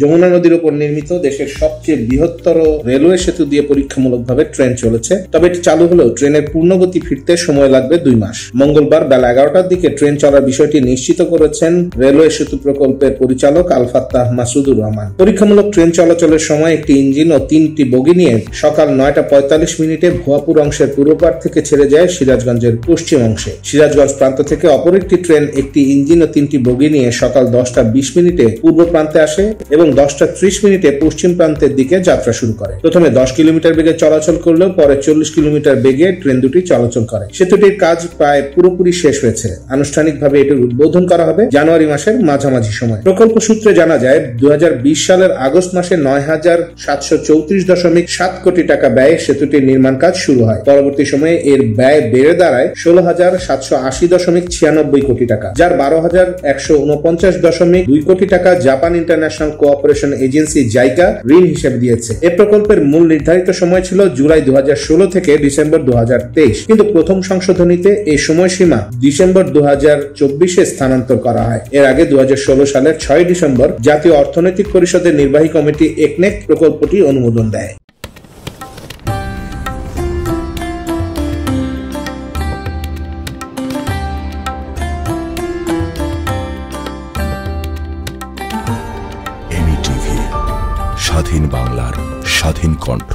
যমুনা নদীর উপর নির্মিত দেশের সবচেয়ে বৃহত্তর রেলওয়ে সেতু দিয়ে পরীক্ষামূলকভাবে ট্রেন চলেছে। তবে এটি চালু হলেও ট্রেনের পূর্ণগতি ফিরতে সময় লাগবে 2 মাস। মঙ্গলবার বেলা 11টার দিকে ট্রেন চলার বিষয়টি নিশ্চিত করেছেন রেলওয়ে সেতু প্রকল্পের পরিচালক আল ফাত্তাহ মাসুদুর রহমান। পরীক্ষামূলক ট্রেন চলাচলের সময় একটি ইঞ্জিন ও 3টি বগি নিয়ে সকাল 9টা 45 মিনিটে ভুয়াপুর অংশের পূর্ব পাড় থেকে ছেড়ে যায় সিরাজগঞ্জের পশ্চিম অংশে। সিরাজগঞ্জ প্রান্ত থেকে অপর একটি ট্রেন একটি ইঞ্জিন ও 3টি বগি নিয়ে সকাল 10টা 20 মিনিটে পূর্ব প্রান্তে আসে এবং 10টা 30 মিনিটে পশ্চিম প্রান্তের দিকে যাত্রা শুরু করে। প্রথমে 10 কিলোমিটার বেগে চলাচল করলেও পরে 40 কিলোমিটার বেগে ট্রেন দুটি চলাচল করে। সেতুটির কাজ প্রায় পুরোপুরি শেষ হয়েছে। আনুষ্ঠানিকভাবে এটির উদ্বোধন করা হবে জানুয়ারি মাসের মাঝামাঝি সময়। প্রকল্প সূত্রে জানা যায় 2020 সালের আগস্ট মাসে 9,734.7 কোটি টাকা ব্যয়ে সেতুটির নির্মাণ কাজ শুরু হয়। পরবর্তী সময়ে এর ব্যয় বেড়ে দাঁড়ায় 16,780.96 কোটি টাকা, যার 12,149.2 কোটি টাকা Japan international cooperation agency JICA ঋণ হিসেবে দিয়েছে। এ প্রকল্পের মূল নির্ধারিত সময় ছিল জুলাই 2016 থেকে ডিসেম্বর 2023, কিন্তু প্রথম সংশোধনীতে এই সময়সীমা ডিসেম্বর 2024-এ স্থানান্তর করা হয়। এর আগে 2016 সালের 6 ডিসেম্বর জাতীয় অর্থনৈতিক পরিষদের নির্বাহী কমিটি একনেক প্রকল্পটি অনুমোদন দেয়। স্বাধীন বাংলার স্বাধীন কণ্ঠ।